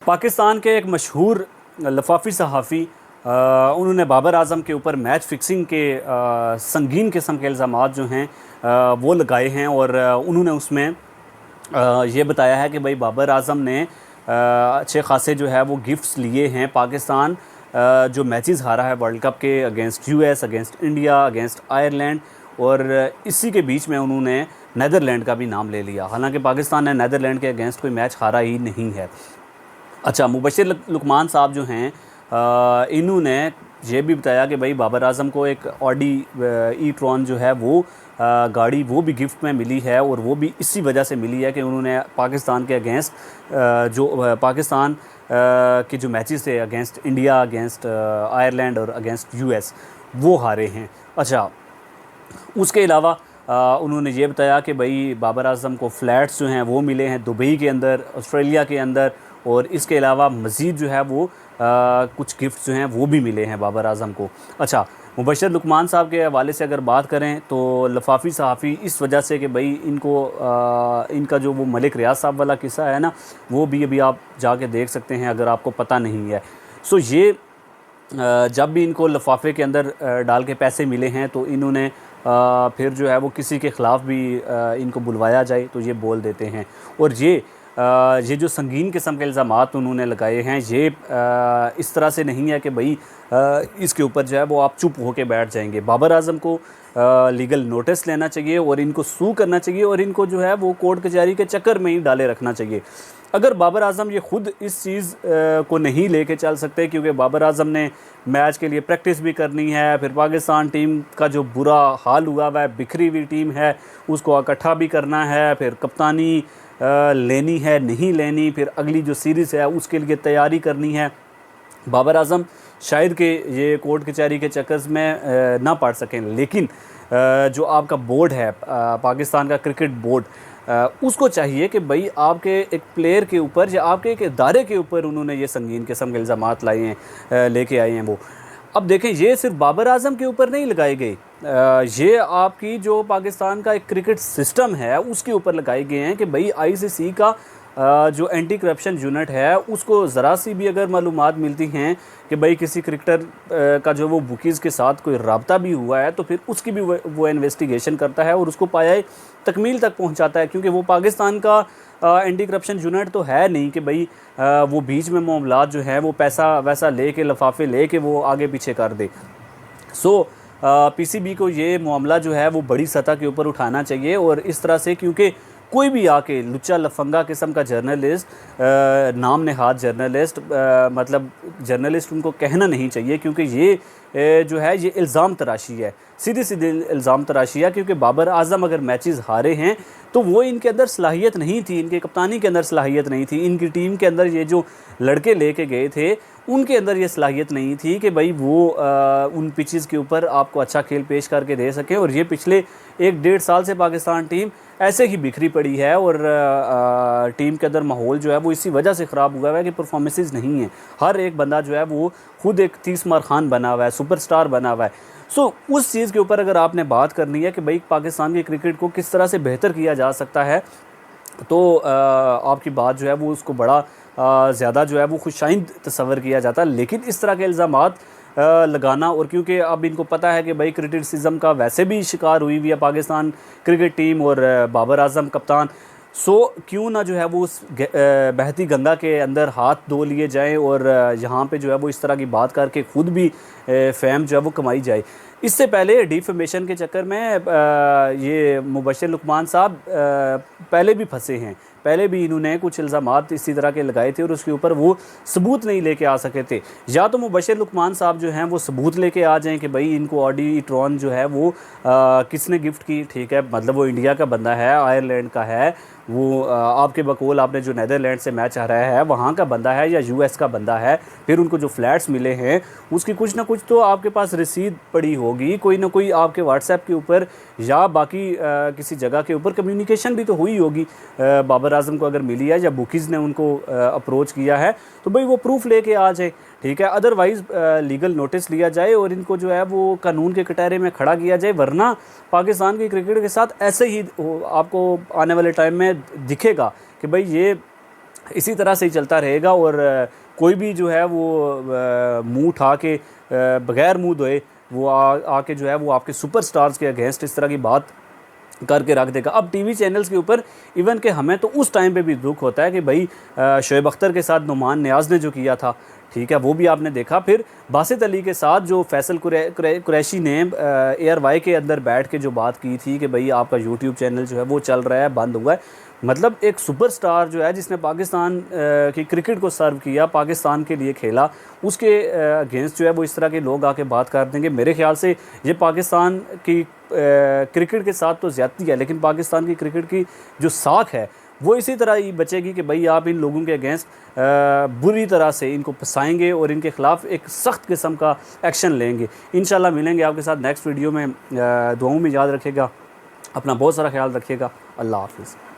पाकिस्तान के एक मशहूर लफाफी सहाफ़ी उन्होंने बाबर आज़म के ऊपर मैच फिक्सिंग के संगीन किस्म के इल्ज़ामात जो हैं वो लगाए हैं और उन्होंने उसमें ये बताया है कि भाई बाबर आज़म ने अच्छे खासे जो है वो गिफ्ट्स लिए हैं। पाकिस्तान जो मैचेस हारा है वर्ल्ड कप के against US, against India, against Ireland, और इसी के बीच में उन्होंने नीदरलैंड का भी नाम ले लिया। हालांकि पाकिस्तान ने नीदरलैंड के अगेंस्ट कोई मैच हारा ही नहीं है। अच्छा, मुबशिर लुकमान साहब जो हैं इन्होंने ये भी बताया कि भाई बाबर आज़म को एक ऑडी ई ट्रॉन जो है वो गाड़ी वो भी गिफ्ट में मिली है, और वो भी इसी वजह से मिली है कि उन्होंने पाकिस्तान के अगेंस्ट जो पाकिस्तान के जो मैचेस थे अगेंस्ट इंडिया, अगेंस्ट आयरलैंड और अगेंस्ट यूएस, वो हारे हैं। अच्छा, उसके अलावा उन्होंने ये बताया कि भाई बाबर आज़म को फ़्लैट्स जो हैं वो मिले हैं दुबई के अंदर, ऑस्ट्रेलिया के अंदर, और इसके अलावा मज़ीद जो है वो कुछ गिफ्ट जो हैं वो भी मिले हैं बाबर आज़म को। अच्छा, मुबशिर लुकमान साहब के हवाले से अगर बात करें तो लफाफी सहाफ़ी इस वजह से कि भाई इनको इनका जो वो मलिक रियाज साहब वाला किस्सा है ना, वो भी अभी आप जाके देख सकते हैं अगर आपको पता नहीं है। सो ये जब भी इनको लिफाफे के अंदर डाल के पैसे मिले हैं तो इन्होंने फिर जो है वो किसी के ख़िलाफ़ भी इनको बुलवाया जाए तो ये बोल देते हैं। और ये जो संगीन किस्म के इल्ज़ामात उन्होंने लगाए हैं, ये इस तरह से नहीं है कि भाई इसके ऊपर जो है वो आप चुप होके बैठ जाएंगे। बाबर आज़म को लीगल नोटिस लेना चाहिए और इनको सू करना चाहिए, और इनको जो है वो कोर्ट कचहरी के चक्कर में ही डाले रखना चाहिए। अगर बाबर आज़म ये ख़ुद इस चीज़ को नहीं लेके चल सकते, क्योंकि बाबर आज़म ने मैच के लिए प्रैक्टिस भी करनी है, फिर पाकिस्तान टीम का जो बुरा हाल हुआ हुआ है, बिखरी हुई टीम है, उसको इकट्ठा भी करना है, फिर कप्तानी लेनी है नहीं लेनी, फिर अगली जो सीरीज़ है उसके लिए तैयारी करनी है। बाबर आज़म शायद कि ये कोर्ट कचहरी के चक्कर में ना पड़ सकें, लेकिन जो आपका बोर्ड है पाकिस्तान का क्रिकेट बोर्ड, उसको चाहिए कि भाई आपके एक प्लेयर के ऊपर या आपके एक इदारे के ऊपर उन्होंने ये संगीन किस्म के इल्ज़ामात लाए हैं, लेके आए हैं वो। अब देखें, ये सिर्फ बाबर आज़म के ऊपर नहीं लगाए गए, ये आपकी जो पाकिस्तान का एक क्रिकेट सिस्टम है उसके ऊपर लगाए गए हैं कि भाई आईसीसी का जो एंटी करप्शन यूनिट है उसको ज़रा सी भी अगर मालूमात मिलती हैं कि भाई किसी क्रिकेटर का जो वो बुकीज़ के साथ कोई रब्ता भी हुआ है, तो फिर उसकी भी वो इन्वेस्टिगेशन करता है और उसको पाया तकमील तक पहुंचाता है। क्योंकि वो पाकिस्तान का एंटी करप्शन यूनिट तो है नहीं कि भाई वो बीच में मामलात जो है वो पैसा वैसा ले के लफाफे ले के वो आगे पीछे कर दे। सो पीसीबी को ये मामला जो है वो बड़ी सतह के ऊपर उठाना चाहिए, और इस तरह से, क्योंकि कोई भी आके लुच्चा लफंगा किस्म का जर्नलिस्ट, नाम नहाद जर्नलिस्ट, मतलब जर्नलिस्ट उनको कहना नहीं चाहिए, क्योंकि ये जो है ये इल्ज़ाम तराशी है, सीधी सीधी इल्ज़ाम तराशी है। क्योंकि बाबर आज़म अगर मैचेस हारे हैं तो वो इनके अंदर सलाहियत नहीं थी, इनके कप्तानी के अंदर सलाहियत नहीं थी, इनकी टीम के अंदर ये जो लड़के लेके गए थे उनके अंदर ये सलाहियत नहीं थी कि भाई वो उन पिचेस के ऊपर आपको अच्छा खेल पेश करके दे सकें। और ये पिछले 1-1.5 साल से पाकिस्तान टीम ऐसे ही बिखरी पड़ी है, और टीम के अंदर माहौल जो है वो इसी वजह से ख़राब हुआ है कि परफॉर्मेंसेस नहीं है। हर एक बंदा जो है वो खुद एक 30 मार खान बना हुआ है, सुपरस्टार बना हुआ है। सो उस चीज़ के ऊपर अगर आपने बात करनी है कि भाई पाकिस्तान के क्रिकेट को किस तरह से बेहतर किया जा सकता है, तो आपकी बात जो है वो उसको बड़ा ज़्यादा जो है वो खुशाइंद तस्वर किया जाता है। लेकिन इस तरह के इल्ज़ामात लगाना, और क्योंकि अब इनको पता है कि भाई क्रिटिसिज्म का वैसे भी शिकार हुई हुई है पाकिस्तान क्रिकेट टीम और बाबर आज़म कप्तान, सो क्यों ना जो है वो उस बहती गंगा के अंदर हाथ धो लिए जाएं और यहाँ पे जो है वो इस तरह की बात करके ख़ुद भी फ़ेम जो है वो कमाई जाए। इससे पहले डिफेमेशन के चक्कर में ये मुबशिर लुकमान साहब पहले भी फंसे हैं, पहले भी इन्होंने कुछ इल्ज़ामात इसी तरह के लगाए थे और उसके ऊपर वो सबूत नहीं लेके आ सके थे। या तो मुबशिर लुकमान साहब जो हैं वो सबूत लेके आ जाएं कि भाई इनको ऑडी ट्रॉन जो है वो किसने गिफ्ट की, ठीक है, मतलब वो इंडिया का बंदा है, आयरलैंड का है, वो आपके बकौल आपने जो नीदरलैंड से मैच हराया है वहाँ का बंदा है, या यूएस का बंदा है, फिर उनको जो फ्लैट्स मिले हैं उसकी कुछ ना कुछ तो आपके पास रसीद पड़ी होगी, कोई ना कोई आपके व्हाट्सएप के ऊपर या बाकी किसी जगह के ऊपर कम्युनिकेशन भी तो हुई होगी। बाबर आज़म को अगर मिली है या बुकीज़ ने उनको अप्रोच किया है तो भाई वो प्रूफ लेके आ जाए, ठीक है। अदरवाइज़ लीगल नोटिस लिया जाए और इनको जो है वो कानून के कटहरे में खड़ा किया जाए, वरना पाकिस्तान की क्रिकेट के साथ ऐसे ही आपको आने वाले टाइम में दिखेगा कि भाई ये इसी तरह से ही चलता रहेगा। और कोई भी जो है वो मुंह उठा के बगैर मुंह धोए वो आके जो है वो आपके सुपरस्टार्स के अगेंस्ट इस तरह की बात करके रख देगा। अब टीवी चैनल्स के ऊपर इवन के हमें तो उस टाइम पे भी दुख होता है कि भाई शोएब अख्तर के साथ नुमान नियाज़ ने जो किया था, ठीक है, वो भी आपने देखा। फिर बासित अली के साथ जो फैसल कुरैशी ने ARY के अंदर बैठ के जो बात की थी कि भाई आपका यूट्यूब चैनल जो है वो चल रहा है, बंद हुआ है। मतलब एक सुपरस्टार जो है जिसने पाकिस्तान की क्रिकेट को सर्व किया, पाकिस्तान के लिए खेला, उसके अगेंस्ट जो है वो इस तरह के लोग आके बात कर देंगे। मेरे ख्याल से ये पाकिस्तान की क्रिकेट के साथ तो ज़्यादती है, लेकिन पाकिस्तान की क्रिकेट की जो साख है वो इसी तरह ही बचेगी कि भाई आप इन लोगों के अगेंस्ट बुरी तरह से इनको फंसाएंगे और इनके ख़िलाफ़ एक सख्त किस्म का एक्शन लेंगे। इंशाल्लाह मिलेंगे आपके साथ नेक्स्ट वीडियो में। दुआओं में याद रखिएगा, अपना बहुत सारा ख्याल रखिएगा। अल्लाह हाफ़िज़।